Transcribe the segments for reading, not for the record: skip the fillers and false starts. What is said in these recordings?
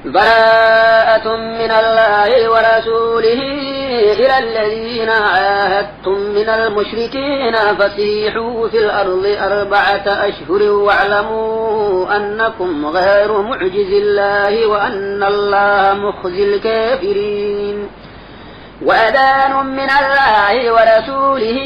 براءة من الله ورسوله إلى الذين عاهدتم من المشركين فسيحوا في الأرض 4 أشهر واعلموا أنكم غير معجز الله وأن الله مخزي الكافرين. وأذان من الله ورسوله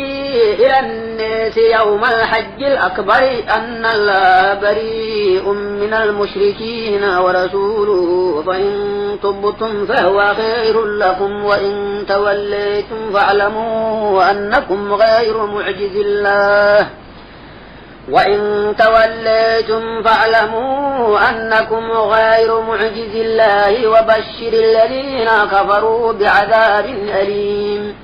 إلى الناس يوم الحج الأكبر أن الله بريء من المشركين ورسوله فإن تبتم فهو خير لكم وإن توليتم فاعلموا أنكم غير معجز الله وبشر الذين كفروا بعذاب أليم.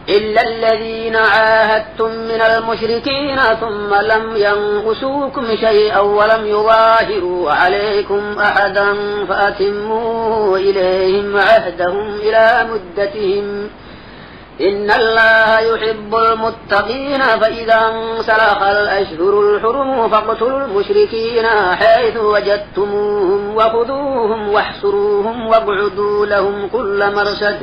إلا الذين عاهدتم من المشركين ثم لم ينقصوكم شيئا ولم يظاهروا عليكم أحدا فأتموا إليهم عهدهم إلى مدتهم إن الله يحب المتقين. فإذا انسلخ الأشهر الحرم فاقتلوا المشركين حيث وجدتموهم وخذوهم واحصروهم واقعدوا لهم كل مرصد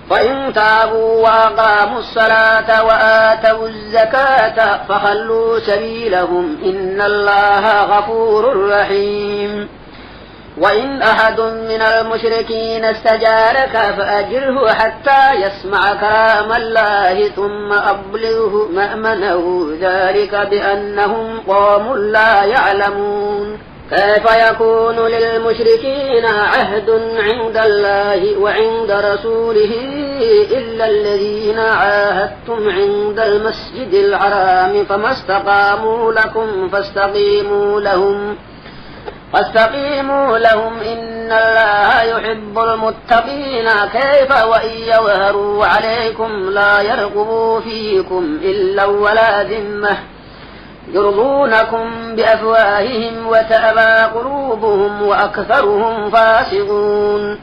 فإن تابوا وأقاموا الصلاة وآتوا الزكاة فخلوا سبيلهم إن الله غفور رحيم. وإن أحد من المشركين استجارك فأجره حتى يسمع كلام الله ثم أبلغه مأمنه ذلك بأنهم قوم لا يعلمون. كيف يكون للمشركين عهد عند الله وعند رسوله إلا الذين عاهدتم عند المسجد الحرام فما استقاموا لكم فاستقيموا لهم إن الله يحب المتقين. كيف وإن يظهروا عليكم لا يرقبوا فيكم إلا ولا ذمة يرضونكم بأفواههم وتأبى قلوبهم وأكثرهم فاسقون.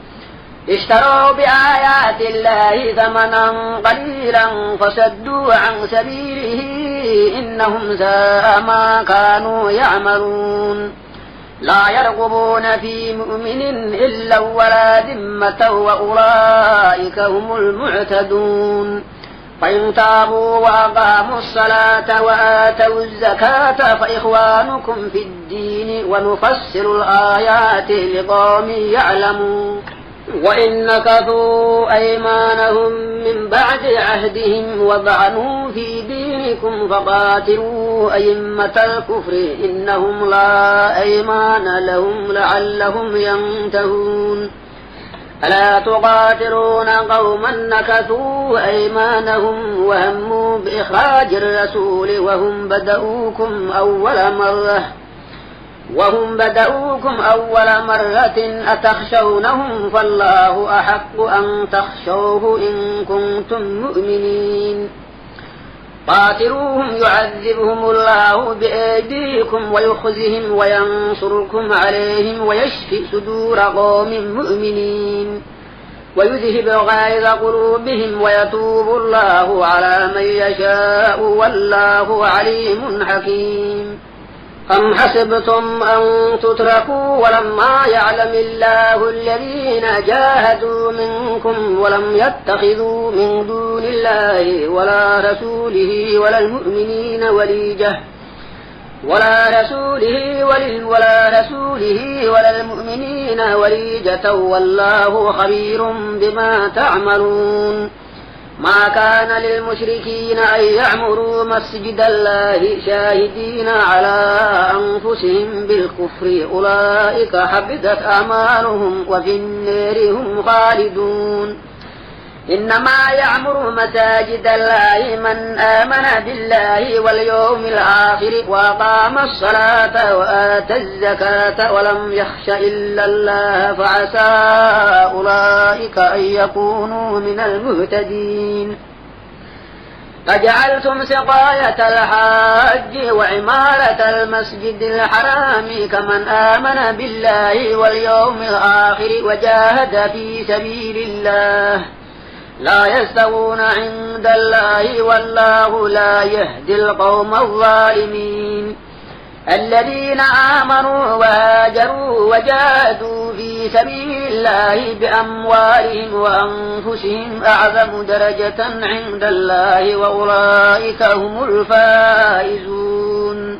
اشتروا بآيات الله ثمنا قليلا فصدوا عن سبيله إنهم ساء ما كانوا يعملون. لا يرقبون في مؤمن إلا ولا ذمة وأولئك هم المعتدون. فإن تابوا وأقاموا الصلاة وآتوا الزكاة فإخوانكم في الدين ونفصل الآيات لقوم يعلمون. وإن نكثوا أيمانهم من بعد عهدهم وطعنوا في دينكم فقاتلوا أئمة الكفر إنهم لا أيمان لهم لعلهم ينتهون. ألا تقاتلون قوما نكثوا أيمانهم وهموا بإخراج الرسول وهم بدؤوكم أول مرة أتخشونهم فالله أحق أن تخشوه إن كنتم مؤمنين. قاتلوهم يعذبهم الله بأيديكم ويخزهم وينصركم عليهم ويشفي صدور قوم مؤمنين ويذهب غيظ قلوبهم ويتوب الله على من يشاء والله عليم حكيم. أم حسبتم أن تتركوا ولما يعلم الله الذين جاهدوا منكم ولم يتخذوا من دون الله ولا رسوله ولا المؤمنين وليجة والله خبير بما تعملون. ما كان للمشركين أن يعمروا مسجد الله شاهدين على أنفسهم بالكفر أولئك حبطت أعمالهم وفي النار هم خالدون. إنما يعمر مساجد الله من آمن بالله واليوم الآخر وأقام الصلاة وآتى الزكاة ولم يخش إلا الله فعسى أولئك أن يكونوا من المهتدين. أجعلتم سقاية الحاج وعمارة المسجد الحرام كمن آمن بالله واليوم الآخر وجاهد في سبيل الله لا يستوون عند الله والله لا يهدي القوم الظالمين. الذين آمنوا وهاجروا وجاهدوا جاهدوا في سبيل الله بأموالهم وأنفسهم أعظم درجة عند الله وأولئك هم الفائزون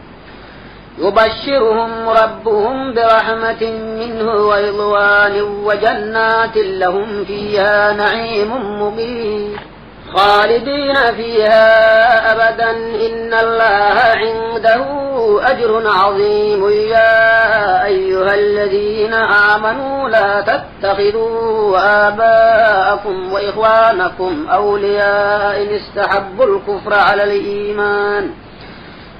يبشرهم ربهم برحمة منه ورضوان وجنات لهم فيها نعيم مقيم خالدين فيها أبدا إن الله عنده أجر عظيم يا أيها الذين آمنوا لا تتخذوا آباءكم وإخوانكم أولياء إن استحبوا الكفر على الإيمان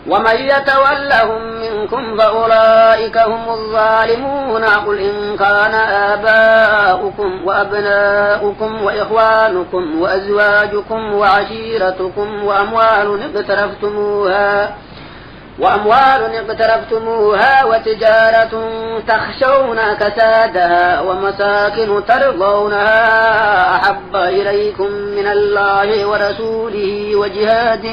ومن يتولهم منكم فأولئك هم الظالمون قل إن كان آباؤكم وأبناؤكم وإخوانكم وأزواجكم وعشيرتكم وأموال اقترفتموها وتجارة تخشون كسادها ومساكن ترضونها أحب إليكم من الله ورسوله وجهاد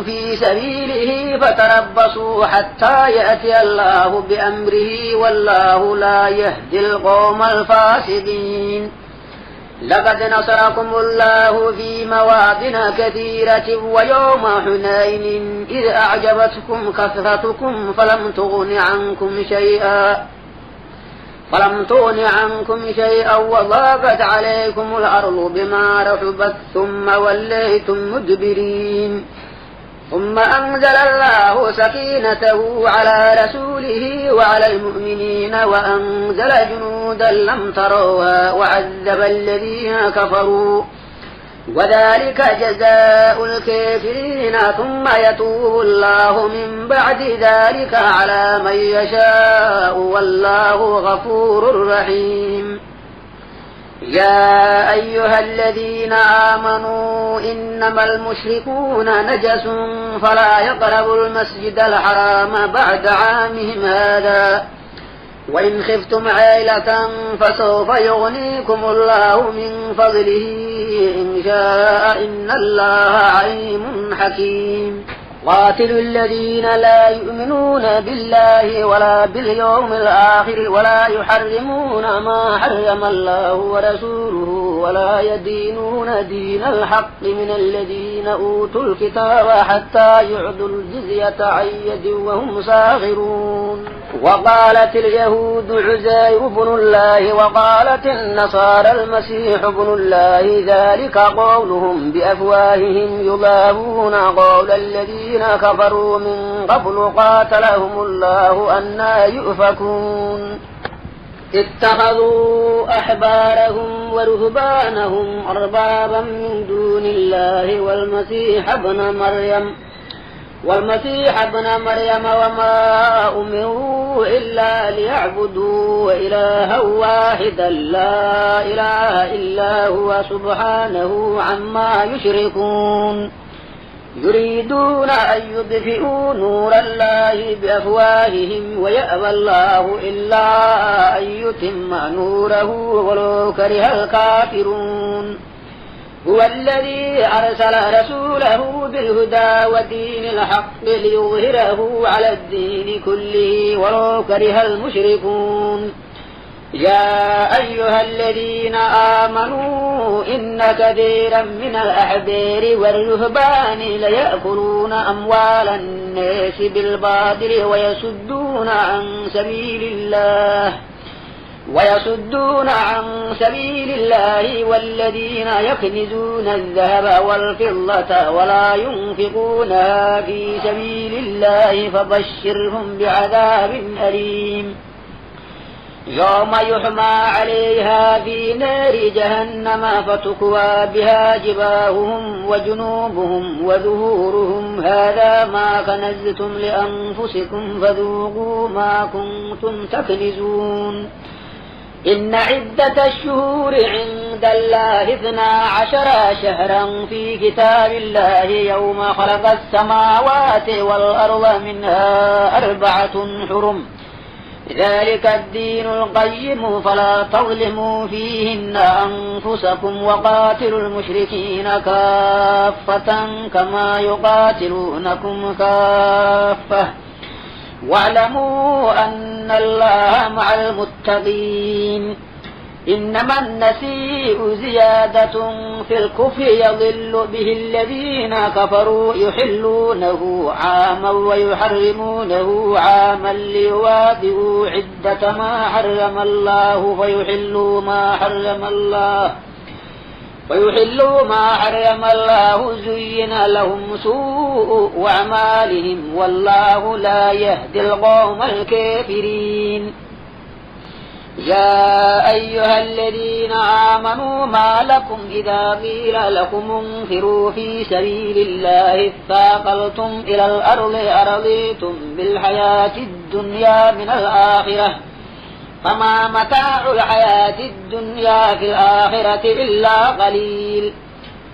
في سبيله فتربصوا حتى يأتي الله بأمره والله لا يهدي القوم الفاسقين لقد نصركم الله في مواطن كثيرة ويوم حنين إذ أعجبتكم كثرتكم فلم تغن عنكم شيئا وضاقت عليكم الأرض بما رحبت ثم وليتم مدبرين ثم أنزل الله سكينته على رسوله وعلى المؤمنين وأنزل جنودا لم تروها وعذب الذين كفروا وذلك جزاء الكافرين ثم يتوب الله من بعد ذلك على من يشاء والله غفور رحيم يا أيها الذين آمنوا إنما المشركون نجس فلا يقربوا المسجد الحرام بعد عامهم هذا وإن خفتم عائلة فسوف يغنيكم الله من فضله إن شاء إن الله عليم حكيم قاتلوا الذين لا يؤمنون بالله ولا باليوم الآخر ولا يحرمون ما حرم الله ورسوله ولا يدينون دين الحق من الذين أوتوا الكتاب حتى يعطوا الجزية عن يد وهم صاغرون وقالت اليهود عزير بن الله وقالت النصارى المسيح بن الله ذلك قولهم بأفواههم يضاهون قول الذين كفروا من قبل قاتلهم الله أنى يؤفكون اتخذوا أحبارهم ورهبانهم أربابا من دون الله والمسيح ابن مريم وما أمروا إلا ليعبدوا إلها واحدا لا إله إلا هو سبحانه عما يشركون يريدون أن يطفئوا نور الله بأفواههم ويأبى الله إلا أن يتم نوره ولو كره الكافرون هو الذي أرسل رسوله بالهدى ودين الحق ليظهره على الدين كله ولو كره المشركون يا أيها الذين آمنوا إن كثيرا من الأحبار والرهبان ليأكلون أموال الناس بالباطل ويصدون عن سبيل الله والذين يكنزون الذهب والفضة ولا ينفقونها في سبيل الله فبشرهم بعذاب أليم يوم يحمى عليها في نار جهنم فتكوى بها جباههم وجنوبهم وظهورهم هذا ما كنزتم لأنفسكم فذوقوا ما كنتم تكنزون إن عدة الشهور عند الله 12 شهرا في كتاب الله يوم خلق السماوات والأرض منها 4 حرم ذلك الدين القيم فلا تظلموا فيهن أنفسكم وقاتلوا المشركين كافة كما يقاتلونكم كافة واعلموا أن الله مع المتقين. إنما النسيء زيادة في الكفر يضل به الذين كفروا يحلونه عاما ويحرمونه عاما ليواطئوا عدة ما حرم الله فيحلوا ما حرم الله زين لهم سوء أعمالهم والله لا يهدي القوم الكافرين. يا أيها الذين آمنوا ما لكم إذا قيل لكم انفروا في سبيل الله اثاقلتم إلى الأرض أرضيتم بالحياة الدنيا من الآخرة فما متاع الحياة الدنيا في الآخرة إلا قليل.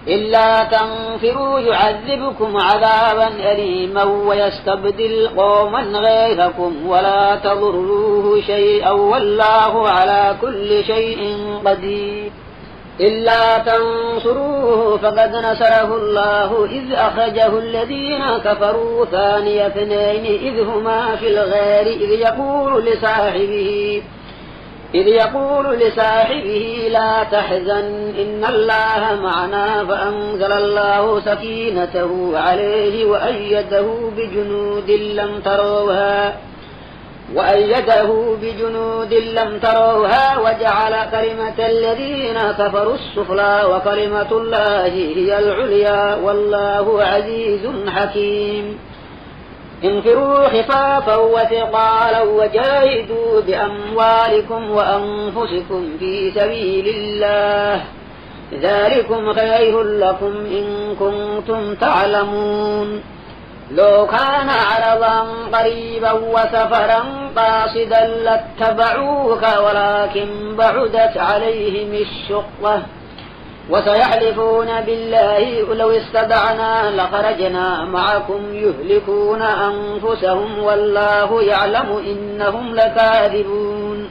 إلا تنفروا يعذبكم عذابا أليما ويستبدل قوما غيركم ولا تضروه شيئا والله على كل شيء قدير. إلا تنصروه فقد نصره الله إذ أخرجه الذين كفروا ثاني اثنين إذ هما في الغار إذ يقول لصاحبه لا تحزن إن الله معنا فأنزل الله سكينته عليه وأيده بجنود لم تروها وجعل كلمة الذين كفروا السفلى وكلمة الله هي العليا والله عزيز حكيم. انفروا خفافا وثقالا وجاهدوا بأموالكم وأنفسكم في سبيل الله ذلكم خير لكم إن كنتم تعلمون. لو كان عرضا قريبا وسفرا قاصدا لاتبعوك ولكن بعدت عليهم الشقة وسيحلفون بالله لو استطعنا لخرجنا معكم يهلكون أنفسهم والله يعلم إنهم لكاذبون.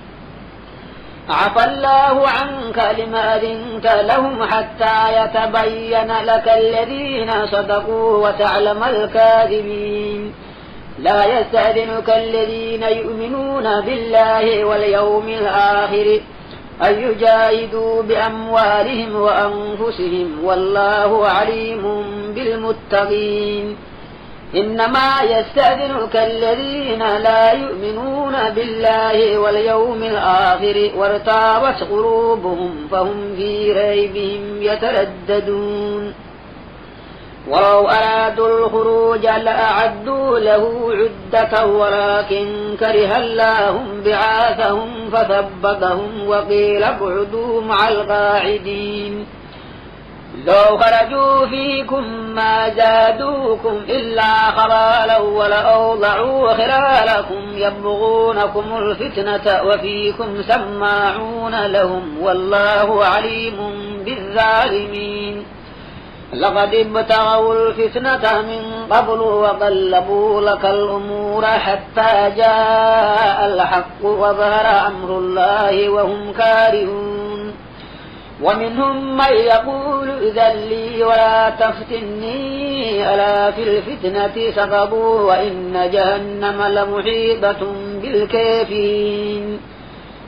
عفى الله عنك لما أذنت لهم حتى يتبين لك الذين صدقوا وتعلم الكاذبين. لا يستأذنك الذين يؤمنون بالله واليوم الآخر أن يجاهدوا بأموالهم وأنفسهم والله عليم بالمتقين. إنما يستأذنك الذين لا يؤمنون بالله واليوم الآخر وارتابت قلوبهم فهم في ريبهم يترددون. ولو أرادوا الخروج لأعدوا له عدة ولكن كره الله بعاثهم فثبتهم وقيل اقعدوا مع القاعدين. لو خرجوا فيكم ما زادوكم إلا خبالا ولأوضعوا خلالكم يبغونكم الفتنة وفيكم سماعون لهم والله عليم بالظالمين. لقد ابتغوا الفتنة من قبل وقلبوا لك الأمور حتى جاء الحق وظهر أمر الله وهم كارهون. ومنهم من يقول إذن لي ولا تفتني ألا في الفتنة سقطوا وإن جهنم لمحيطة بالكافرين.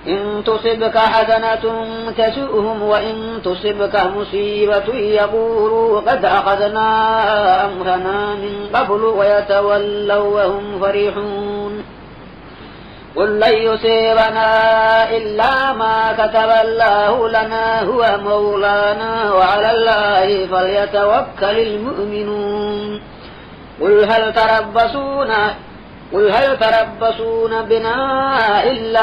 إن تصبك حسنة تسؤهم وإن تصبك مصيبة يقولوا قد أخذنا أمرنا من قبل ويتولوا وهم فرحون. قل لن يصيبنا إلا ما كتب الله لنا هو مولانا وعلى الله فليتوكل المؤمنون. قل هل تربصون بنا إلا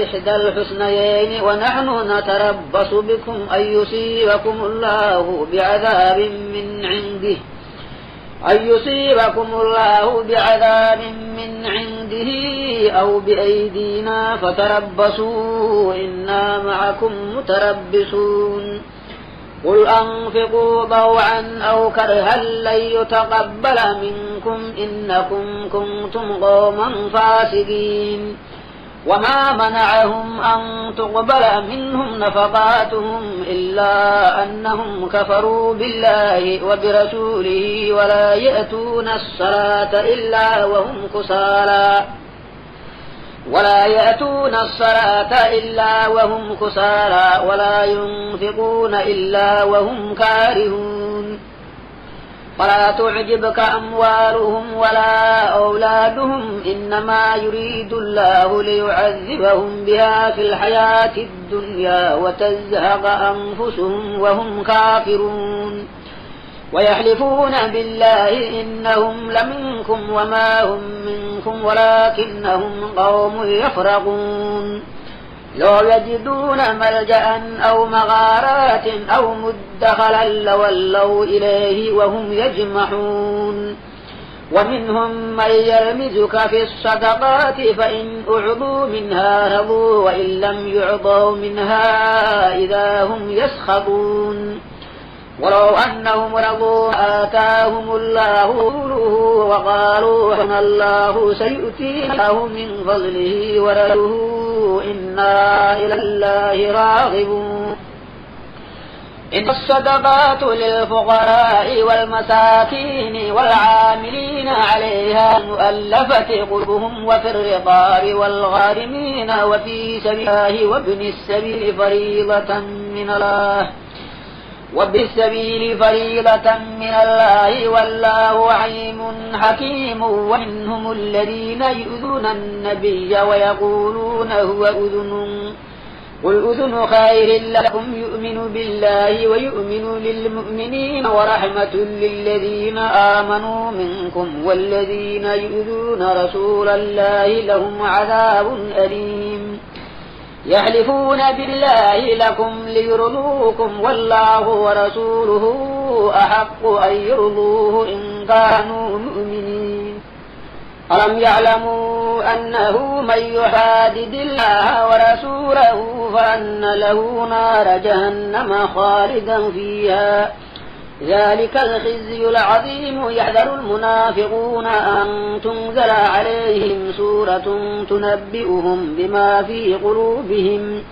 إحدى الحسنيين ونحن نتربص بكم أن يصيبكم الله بعذاب من عنده أو بأيدينا فتربصوا إنا معكم متربصون. قل أنفقوا طوعا أو كرها لن يتقبل منكم إنكم كنتم قوما فاسقين. وما منعهم أن تقبل منهم نفقاتهم إلا أنهم كفروا بالله وبرسوله ولا يأتون الصلاة إلا وهم كسالى ولا ينفقون إلا وهم كارهون ولا تعجبك أموالهم ولا أولادهم إنما يريد الله ليعذبهم بها في الحياة الدنيا وتزهق أنفسهم وهم كافرون ويحلفون بالله إنهم لمنكم وما هم منكم ولكنهم قوم يفرقون لو يجدون ملجأ أو مغارات أو مدخلا لولوا إليه وهم يجمحون ومنهم من يلمزك في الصدقات فإن أعطوا منها رضوا وإن لم يعطوا منها إذا هم يسخطون ولو أنهم رضوا آتاهم الله وقالوا إن الله سيؤتينا من فضله ورسوله إنا إلى الله راغبون إن الصدقات للفقراء والمساكين والعاملين عليها المؤلفة قلوبهم وفي الرقاب والغارمين وفي سبيل الله وابن السبيل فريضة من الله والله عليم حكيم ومنهم الذين يؤذون النبي ويقولون هو أذن قل أذن خير لكم يؤمن بالله ويؤمن للمؤمنين ورحمة للذين آمنوا منكم والذين يؤذون رسول الله لهم عذاب أليم يحلفون بالله لكم ليرضوكم والله ورسوله أحق أن يرضوه إن كانوا مؤمنين ألم يعلموا أنه من يحادد الله ورسوله فأن له نار جهنم خالدا فيها ذلك الخزي العظيم يحذر المنافقون أن تنزل عليهم سورة تنبئهم بما في قلوبهم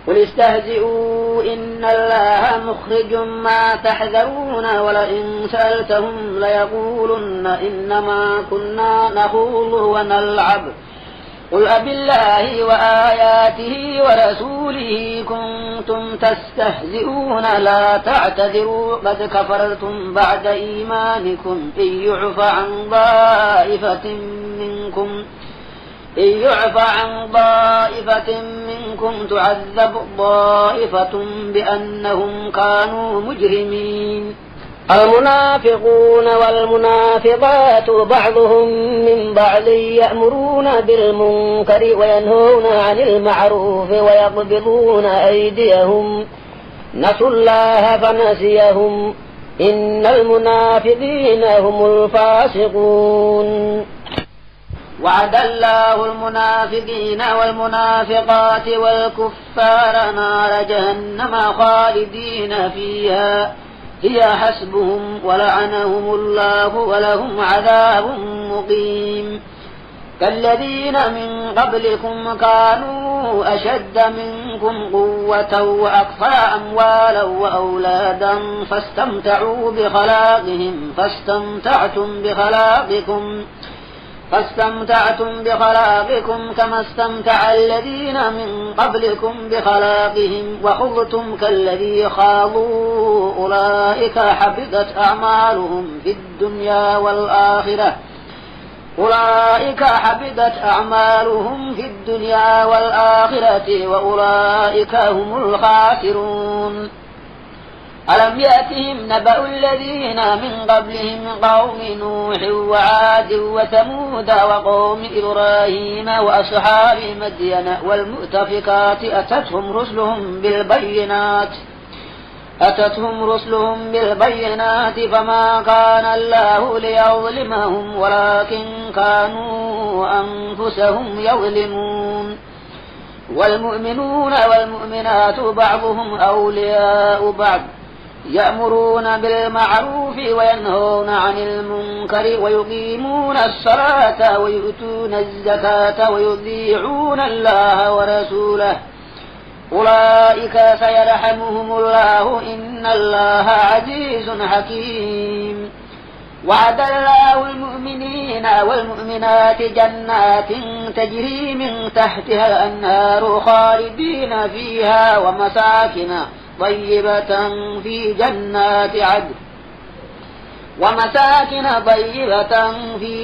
قل استهزئوا إن الله مخرج ما تحذرون ولئن سألتهم ليقولن إنما كنا نخوض ونلعب قل أبالله وآياته ورسوله كنتم تستهزئون لا تعتذروا قد كفرتم بعد إيمانكم إن يعف عن ضائفة منكم تعذب ضائفة بأنهم كانوا مجرمين المنافقون والمنافقات بعضهم من بعض يأمرون بالمنكر وينهون عن المعروف ويقبضون أيديهم نسوا الله فنسيهم إن المنافقين هم الفاسقون وعد الله المنافقين والمنافقات والكفار نار جهنم خالدين فيها هي حسبهم ولعنهم الله ولهم عذاب مقيم كالذين من قبلكم كانوا أشد منكم قوة وأكثر أموالا وأولادا فاستمتعوا بخلاقكم كما استمتع الذين من قبلكم بخلاقهم وخضتم كالذي خاضوا أولئك حبطت أعمالهم في الدنيا والآخرة وأولئك هم الخاسرون ألم يأتهم نبأ الذين من قبلهم قوم نوح وعاد وثمود وقوم إبراهيم وأصحاب مدين والمؤتفكات أتتهم رسلهم بالبينات فما كان الله ليظلمهم ولكن كانوا أنفسهم يظلمون والمؤمنون والمؤمنات بعضهم أولياء بعض يأمرون بالمعروف وينهون عن المنكر ويقيمون الصلاة ويؤتون الزكاة ويطيعون الله ورسوله أولئك سيرحمهم الله إن الله عزيز حكيم. وعد الله المؤمنين والمؤمنات جنات تجري من تحتها الأنهار خالدين فيها ومساكن طيبة في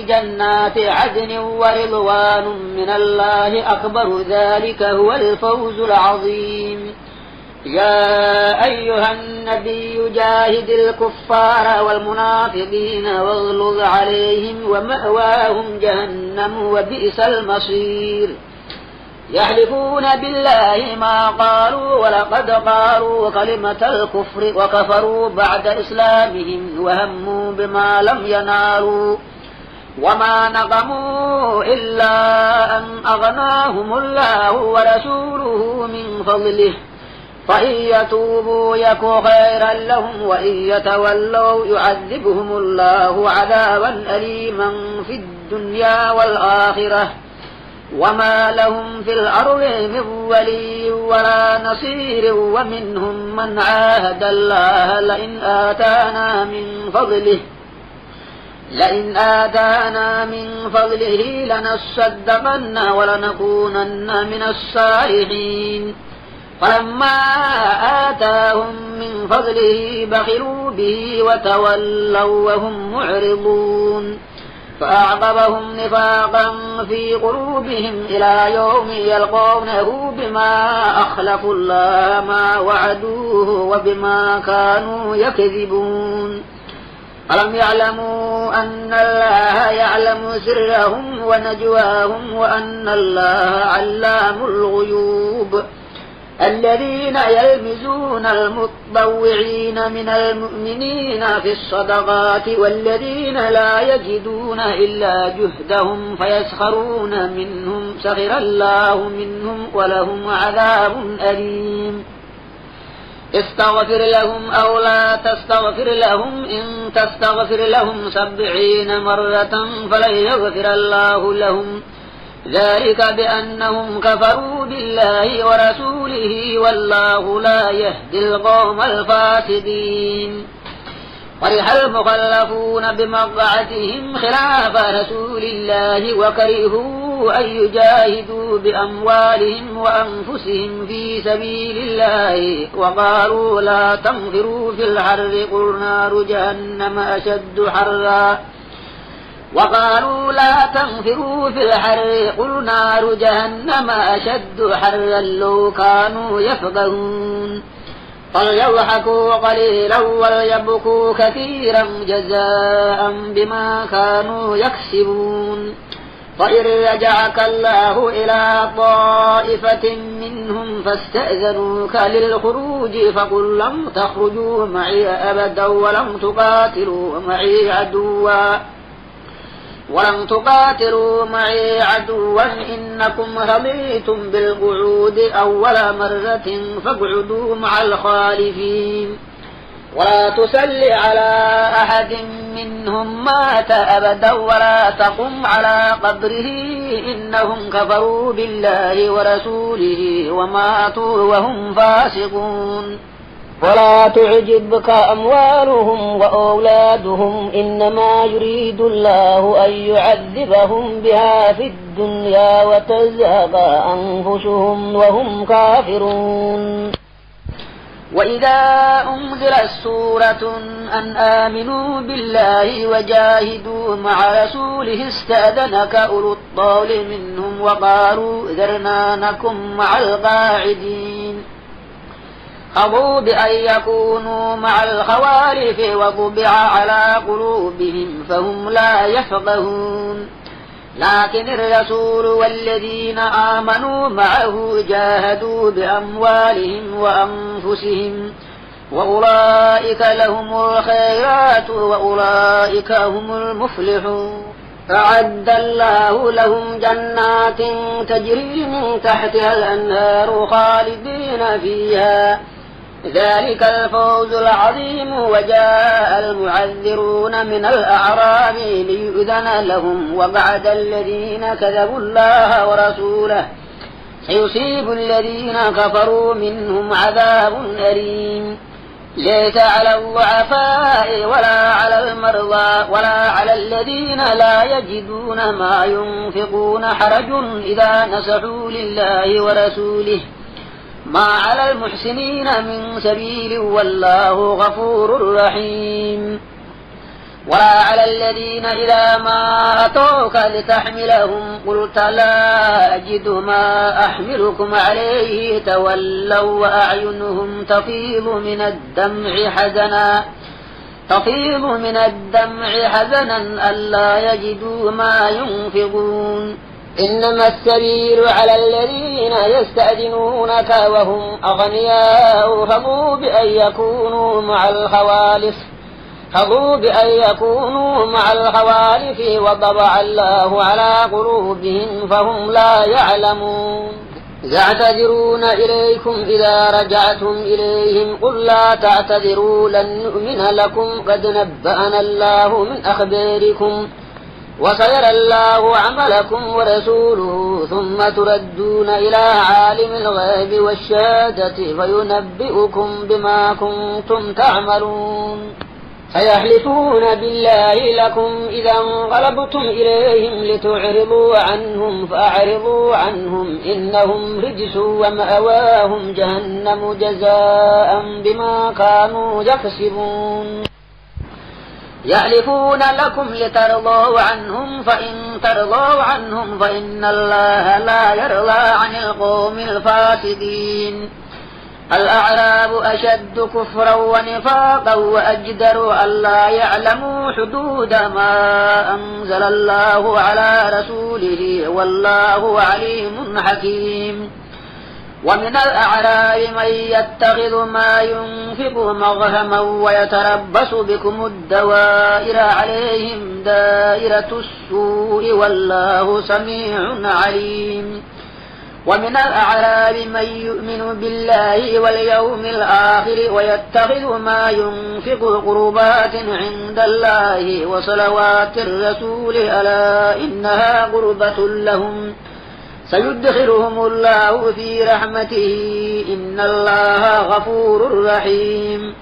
جنات عدن ورضوان من الله أكبر ذلك هو الفوز العظيم. يا أيها النبي جاهد الكفار والمنافقين واغلظ عليهم ومأواهم جهنم وبئس المصير. يحلفون بالله ما قالوا ولقد قالوا كلمة الكفر وكفروا بعد إسلامهم وهموا بما لم ينالوا وما نقموا إلا أن أغناهم الله ورسوله من فضله فإن يتوبوا يك خيرا لهم وإن يتولوا يعذبهم الله عذابا أليما في الدنيا والآخرة وما لهم في الأرض من ولي ولا نصير. ومنهم من عاهد الله لئن آتانا من فضله لنصدقن ولنكونن من الصالحين فلما آتاهم من فضله بخلوا به وتولوا وهم معرضون فأعقبهم نفاقا في قلوبهم إلى يوم يلقونه بما أخلفوا الله ما وعدوه وبما كانوا يكذبون. ألم يعلموا أن الله يعلم سرهم ونجواهم وأن الله علام الغيوب. الذين يلمزون المتطوعين من المؤمنين في الصدقات والذين لا يجدون إلا جهدهم فيسخرون منهم سخر الله منهم ولهم عذاب أليم. استغفر لهم أو لا تستغفر لهم إن تستغفر لهم 70 مرة فلن يغفر الله لهم ذلك بأنهم كفروا بالله ورسوله والله لا يهدي القوم الفاسدين. فرح المخلفون بمقعدهم خلاف رسول الله وكرهوا أن يجاهدوا بأموالهم وأنفسهم في سبيل الله وقالوا لا تنفروا في الحر قل نار جهنم أشد حرا قل نار جهنم أشد حرا لو كانوا يفقهون. فليضحكوا قليلا وليبكوا كثيرا جزاء بما كانوا يكسبون. فإن رجعك الله إلى طائفة منهم فاستأذنوك للخروج فقل لم تخرجوا معي أبدا ولم تقاتلوا معي عدوا إنكم رضيتم بالقعود أول مرة فاقعدوا مع الخالفين ولا تصل على أحد منهم مات أبدا ولا تقم على قبره إنهم كفروا بالله ورسوله وماتوا وهم فاسقون. ولا تعجبك أموالهم وأولادهم إنما يريد الله أن يعذبهم بها في الدنيا وتزهق أنفسهم وهم كافرون. وإذا أنزلت سورة أن آمنوا بالله وجاهدوا مع رسوله استأذنك أولو الطول منهم وقالوا ذرنا نكن مع القاعدين خضوا بأن يكونوا مع الخوالف وطبع على قلوبهم فهم لا يفقهون. لكن الرسول والذين آمنوا معه جاهدوا بأموالهم وأنفسهم وأولئك لهم الخيرات وأولئك هم المفلحون. أعد الله لهم جنات تجري من تحتها الأنهار خالدين فيها ذلك الفوز العظيم. وجاء المعذرون من الأعراب ليؤذن لهم وقعد الذين كذبوا الله ورسوله سيصيب الذين كفروا منهم عذاب أليم. ليس على الضعفاء ولا على المرضى ولا على الذين لا يجدون ما ينفقون حرج إذا نصحوا لله ورسوله ما على المحسنين من سبيل والله غفور رحيم. ولا على الذين إذا ما أتوك لتحملهم قلت لا أجد ما أحملكم عليه تولوا وأعينهم تفيض من الدمع حزنا ألا يجدوا ما ينفقون. إنما السبيل على الذين يستأذنونك وهم أغنياء رضوا بأن يكونوا مع الخوالف وطبع الله على قلوبهم فهم لا يعلمون. يعتذرون إليكم إذا رجعتم إليهم قل لا تعتذروا لن نؤمن لكم قد نبأنا الله من أخباركم وسيرى الله عملكم ورسوله ثم تردون إلى عالم الغيب والشهادة فينبئكم بما كنتم تعملون. سيحلفون بالله لكم إذا انقلبتم إليهم لتعرضوا عنهم فأعرضوا عنهم إنهم رجس ومأواهم جهنم جزاء بما كانوا يكسبون. يحلفون لكم لترضوا عنهم فإن ترضوا عنهم فإن الله لا يرضى عن القوم الفاسدين. الأعراب أشد كفرا ونفاقا وأجدر ألا يعلموا حدود ما أنزل الله على رسوله والله عليم حكيم. ومن الأعراب من يتخذ ما ينفق مغرما ويتربص بكم الدوائر عليهم دائرة السوء والله سميع عليم. ومن الأعراب من يؤمن بالله واليوم الآخر ويتخذ ما ينفق قربات عند الله وصلوات الرسول ألا إنها قربة لهم سيدخلهم الله في رحمته إن الله غفور رحيم.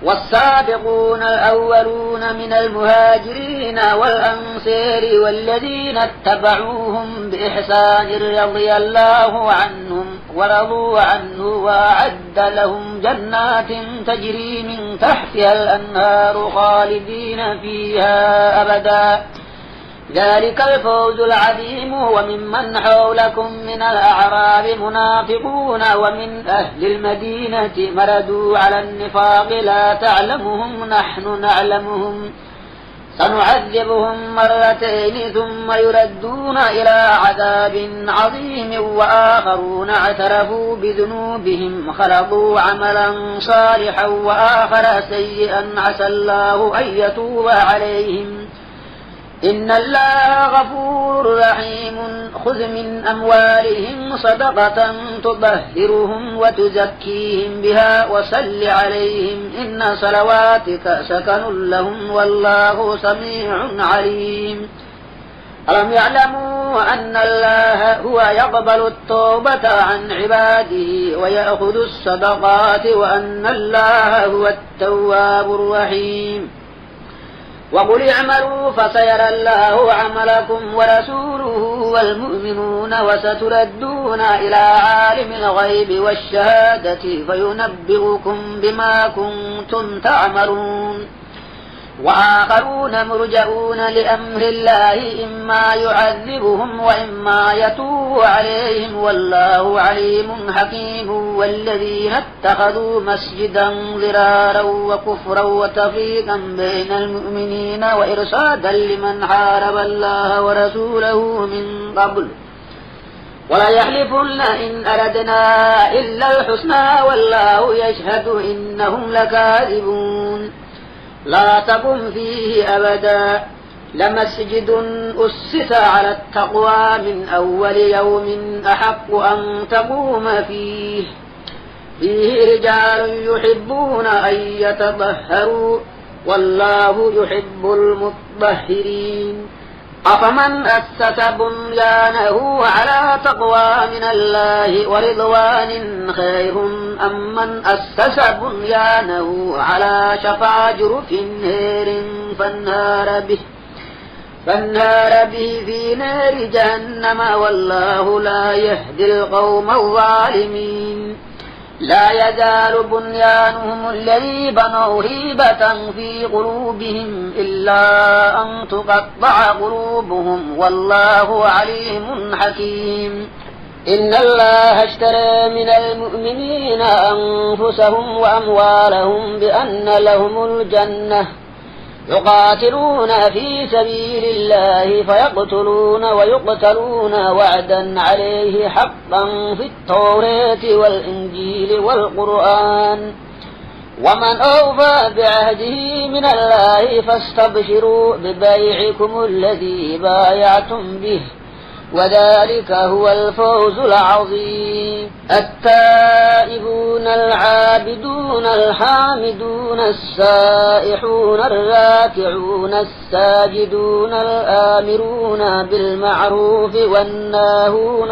والسابقون الأولون من المهاجرين والأنصار والذين اتبعوهم بإحسان رضي الله عنهم ورضوا عنه وأعد لهم جنات تجري من تحتها الأنهار خالدين فيها أبدا ذلك الفوز العظيم. وممن حولكم من الأعراب منافقون ومن أهل المدينة مردوا على النفاق لا تعلمهم نحن نعلمهم سنعذبهم مرتين ثم يردون إلى عذاب عظيم وآخرون اعترفوا بذنوبهم خلطوا عملا صالحا وآخر سيئا عسى الله أن يتوب عليهم إن الله غفور رحيم. خذ من أموالهم صدقة تطهرهم وتزكيهم بها وصل عليهم إن صلواتك سكن لهم والله سميع عليم. ألم يعلموا أن الله هو يقبل التوبة عن عباده ويأخذ الصدقات وأن الله هو التواب الرحيم. وقل اعملوا فسيرى الله عملكم ورسوله والمؤمنون وستردون إلى عالم الغيب والشهادة فينبئكم بما كنتم تعملون. وآخرون مرجعون لأمر الله إما يعذبهم وإما يتوب عليهم والله عليم حكيم. والذين اتخذوا مسجدا ضرارا وكفرا وتفريقا بين المؤمنين وإرصادا لمن حارب الله ورسوله من قبل ولا يحلفن إن أردنا إلا الحسنى والله يشهد إنهم لكاذبون. لا تقم فيه أبدا لمسجد أسس على التقوى من أول يوم أحق أن تقوم فيه فيه رجال يحبون أن يتطهروا والله يحب المطهرين أفمن أسس بنيانه على تقوى من الله ورضوان خير أم من أسس بنيانه على شفا جرف نار فانهار به في نار جهنم والله لا يهدي القوم الظالمين لا يزال بنيانهم الذي بنوا ريبة في قلوبهم إلا أن تقطع قلوبهم والله عليم حكيم إن الله اشترى من المؤمنين أنفسهم وأموالهم بأن لهم الجنة يقاتلون في سبيل الله فيقتلون ويقتلون وعدا عليه حقا في التوراة والإنجيل والقرآن ومن أوفى بعهده من الله فاستبشروا ببيعكم الذي بايعتم به وذلك هو الفوز العظيم التائبون العابدون الحامدون السائحون الراكعون الساجدون الآمرون بالمعروف والناهون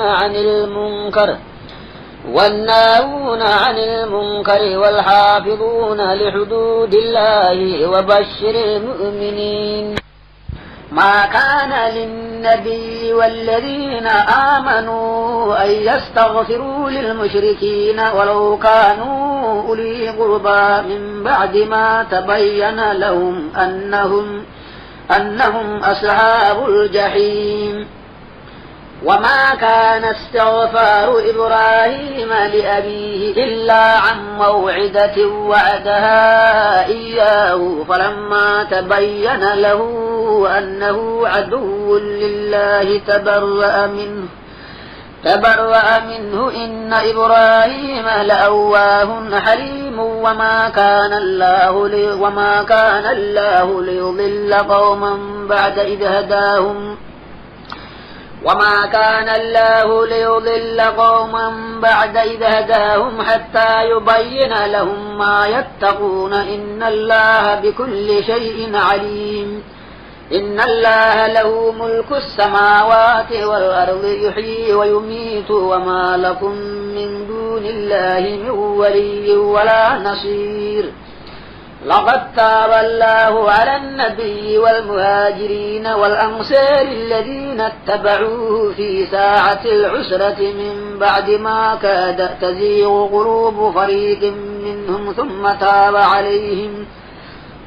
عن المنكر والحافظون لحدود الله وبشر المؤمنين ما كان للنبي والذين آمنوا أن يستغفروا للمشركين ولو كانوا أولي قربى من بعد ما تبين لهم أنهم أصحاب الجحيم وما كان استغفار إبراهيم لأبيه إلا عن موعدة وعدها إياه فلما تبين له أنه عدو لله تبرأ منه إن إبراهيم لأواه حليم وما كان الله ليضل قوما بعد إذ هداهم حتى يبين لهم ما يتقون إن الله بكل شيء عليم إن الله له ملك السماوات والأرض يحيي ويميت وما لكم من دون الله من ولي ولا نصير لقد تاب الله على النبي والمهاجرين والأنصار الذين اتبعوه في ساعة العسرة من بعد ما كاد تزيغ قلوب فريق منهم ثم تاب عليهم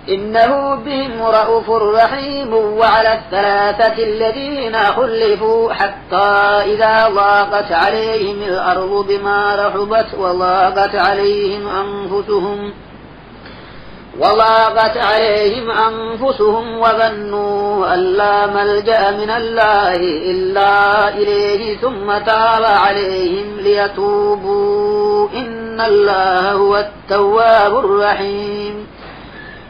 إنه بهم رءوف رحيم وعلى الثلاثة الذين خلفوا حتى إذا ضاقت عليهم الأرض بما رحبت وضاقت عليهم أنفسهم وظنوا أن لا ملجأ من الله إلا إليه ثم تاب عليهم ليتوبوا إن الله هو التواب الرحيم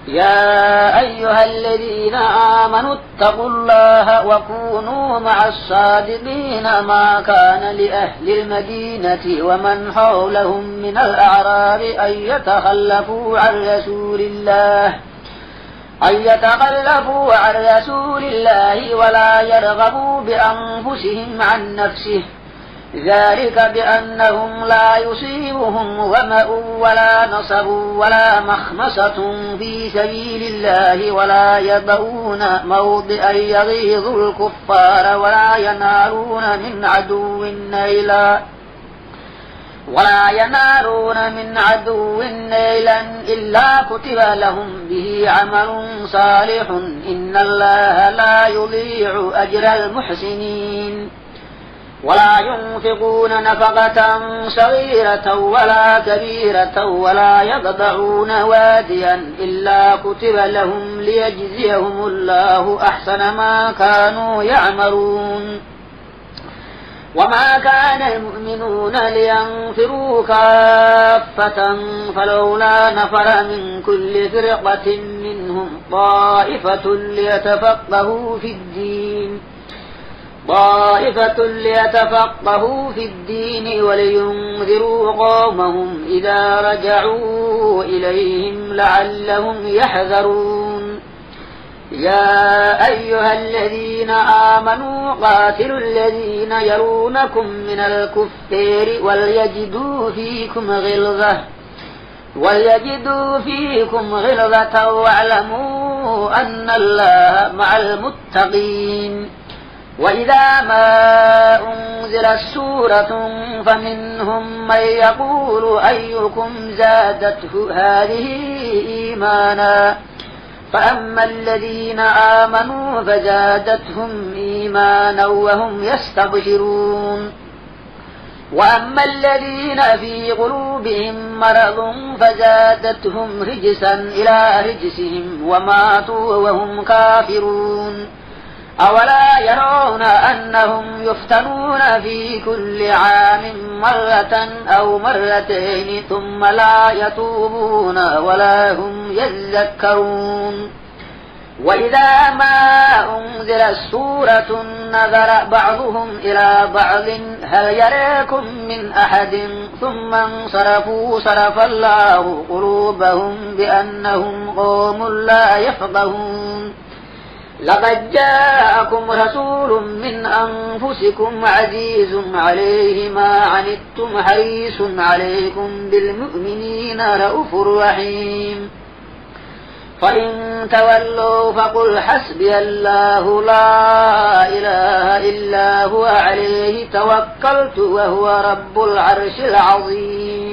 يا أيها الذين آمنوا اتقوا الله وكونوا مع الصادقين ما كان لأهل المدينة ومن حولهم من الأعراب أن يتخلفوا عن رسول الله ولا يرغبوا بأنفسهم عن نفسه ذلك بأنهم لا يصيبهم ظمأ ولا نصب ولا مخمصة في سبيل الله ولا يطؤون موطئا يغيظ الكفار ولا ينالون من عدو نيلا إلا كتب لهم به عمل صالح إن الله لا يضيع أجر المحسنين ولا ينفقون نفقة صغيرة ولا كبيرة ولا يقطعون واديا إلا كتب لهم ليجزيهم الله أحسن ما كانوا يعملون وما كان المؤمنون لينفروا كافة فلولا نفر من كل فرقة منهم طائفة ليتفقهوا في الدين طائفة ليتفقهوا في الدين ولينذروا قومهم إذا رجعوا إليهم لعلهم يحذرون يا أيها الذين آمنوا قاتلوا الذين يلونكم من الكفار وليجدوا فيكم غلظة واعلموا أن الله مع المتقين وإذا ما أنزلت سورة فمنهم من يقول أيكم زادته هذه إيمانا فأما الذين آمنوا فزادتهم إيمانا وهم يستبشرون وأما الذين في قلوبهم مرض فزادتهم رجسا إلى رجسهم وماتوا وهم كافرون أولا يرون أنهم يفتنون في كل عام مرة أو مرتين ثم لا يتوبون ولا هم يذكرون وإذا ما أنزلت سورة نظر بعضهم إلى بعض هل يراكم من أحد ثم انصرفوا صرف الله قلوبهم بأنهم قوم لا يفقهون لقد جاءكم رسول من أنفسكم عزيز عليه ما عنتم حريص عليكم بالمؤمنين رءوف رحيم فإن تولوا فقل حسبي الله لا إله إلا هو عليه توكلت وهو رب العرش العظيم